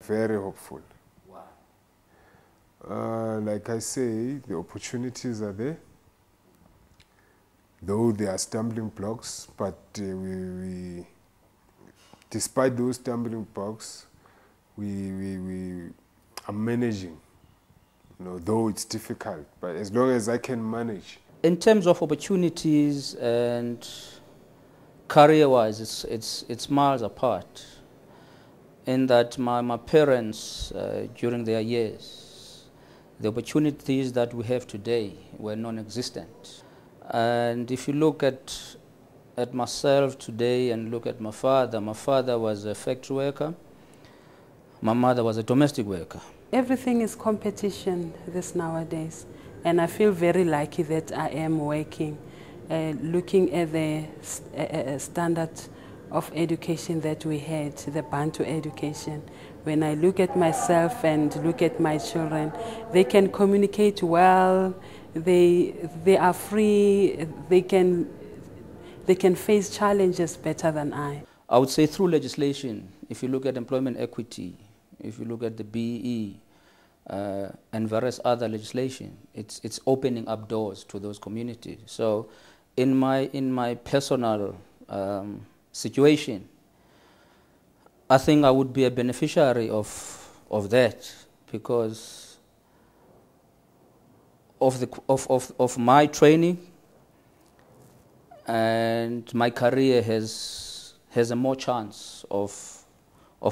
Very hopeful. Wow. Like I say, the opportunities are there, though there are stumbling blocks, but despite those stumbling blocks, we are managing, though it's difficult, but as long as I can manage. In terms of opportunities and career-wise, it's miles apart. In that my parents, during their years, the opportunities that we have today were non-existent. And if you look at myself today and look at my father was a factory worker, my mother was a domestic worker. Everything is competition this nowadays, and I feel very lucky that I am working, looking at the standard of education that we had, the Bantu education. When I look at myself and look at my children, they can communicate well, they are free, they can face challenges better than I. I would say through legislation, if you look at employment equity, if you look at the BE and various other legislation, it's opening up doors to those communities. So in my personal situation, I think I would be a beneficiary of that, because of my training, and my career has a more chance of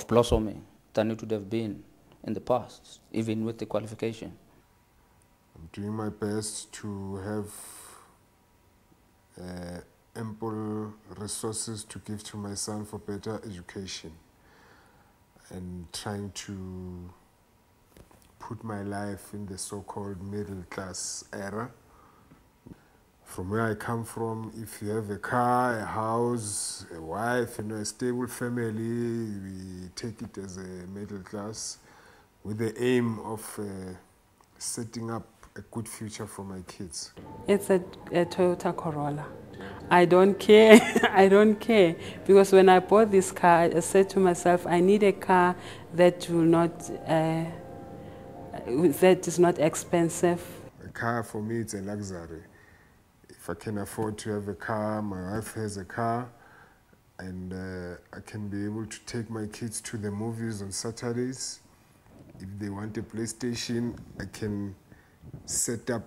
blossoming than it would have been in the past, even with the qualification. I'm doing my best to have ample resources to give to my son for better education, and trying to put my life in the so-called middle class era. From where I come from, if you have a car, a house, a wife, a stable family, we take it as a middle class with the aim of setting up a good future for my kids. It's a Toyota Corolla. I don't care. I don't care, because when I bought this car, I said to myself, I need a car that will not, that is not expensive. A car for me, it's a luxury. If I can afford to have a car, my wife has a car, and I can be able to take my kids to the movies on Saturdays. If they want a PlayStation, I can set up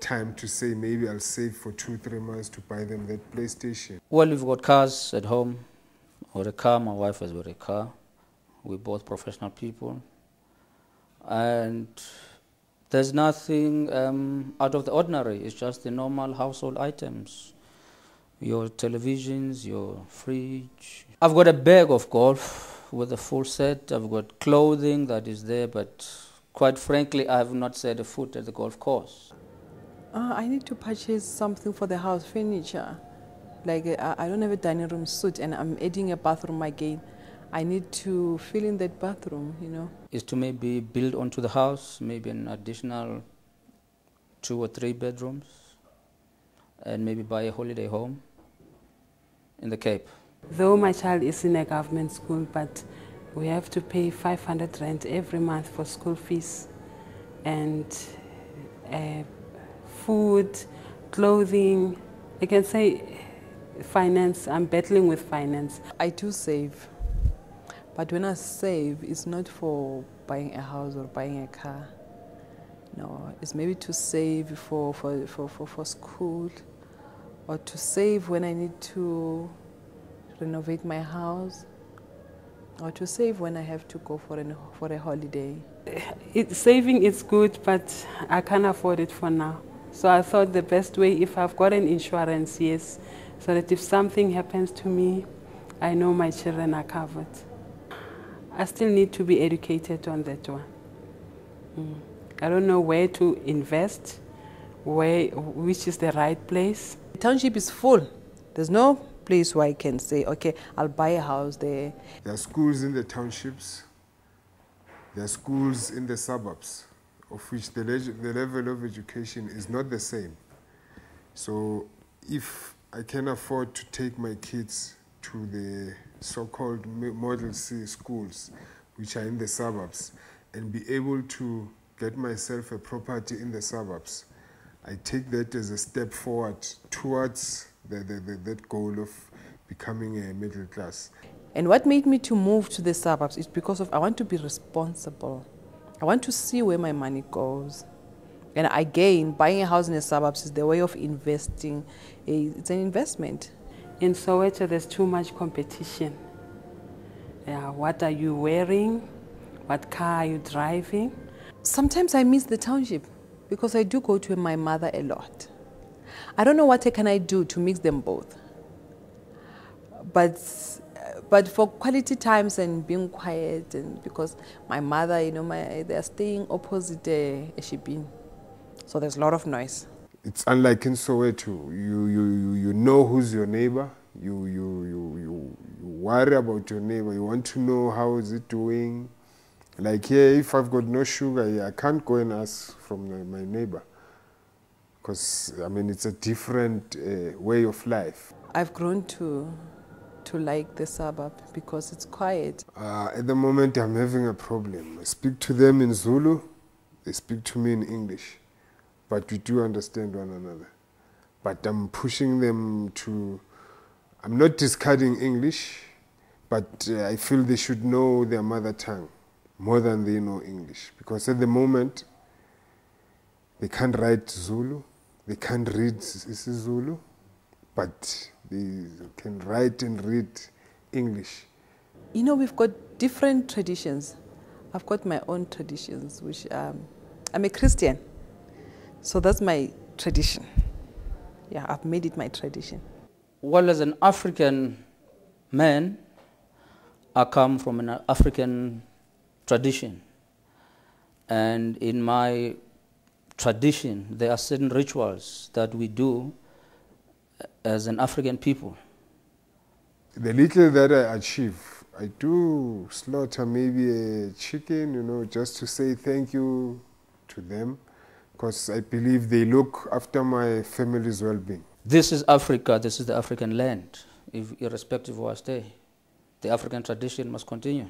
time to say maybe I'll save for 2-3 months to buy them that PlayStation. Well, we've got cars at home, or a car. My wife has got a car. We're both professional people, and there's nothing out of the ordinary. It's just the normal household items. Your televisions, your fridge. I've got a bag of golf with a full set. I've got clothing that is there, but quite frankly, I have not set a foot at the golf course. I need to purchase something for the house, furniture. Like I don't have a dining room suite, and I'm adding a bathroom again. I need to fill in that bathroom, Is to maybe build onto the house, maybe an additional 2 or 3 bedrooms, and maybe buy a holiday home in the Cape. Though my child is in a government school, but we have to pay 500 rand every month for school fees, and food, clothing. I can say finance. I'm battling with finance. I do save. But when I save, it's not for buying a house or buying a car. No, it's maybe to save for school, or to save when I need to renovate my house, or to save when I have to go for a holiday. Saving is good, but I can't afford it for now. So I thought the best way, if I've got an insurance, yes, so that if something happens to me, I know my children are covered. I still need to be educated on that one. I don't know where to invest, which is the right place. The township is full. There's no place where I can say, okay, I'll buy a house there. There are schools in the townships. There are schools in the suburbs, of which the level of education is not the same. So if I can afford to take my kids to the so-called Model C schools, which are in the suburbs, and be able to get myself a property in the suburbs. I take that as a step forward towards that goal of becoming a middle class. And what made me to move to the suburbs is because of I want to be responsible. I want to see where my money goes. And again, buying a house in the suburbs is the way of investing. It's an investment. In Soweto, there's too much competition. What are you wearing? What car are you driving? Sometimes I miss the township because I do go to my mother a lot. I don't know what can I do to mix them both. But for quality times and being quiet, and because my mother, they're staying opposite Eshibin, so there's a lot of noise. It's unlike in Soweto. You know who's your neighbor. You worry about your neighbor. You want to know how is it doing. Like here, if I've got no sugar, I can't go and ask from my neighbor, because it's a different way of life. I've grown to like the suburb because it's quiet. At the moment, I'm having a problem. I speak to them in Zulu, they speak to me in English, but we do understand one another. But I'm pushing them to, I'm not discarding English, but I feel they should know their mother tongue more than they know English. Because at the moment, they can't write Zulu, they can't read isiZulu, but they can write and read English. We've got different traditions. I've got my own traditions, which I'm a Christian. So that's my tradition. Yeah, I've made it my tradition. Well, as an African man, I come from an African tradition. And in my tradition, there are certain rituals that we do as an African people. The little that I achieve, I do slaughter maybe a chicken, just to say thank you to them, because I believe they look after my family's well-being. This is Africa, this is the African land, irrespective of our stay. The African tradition must continue.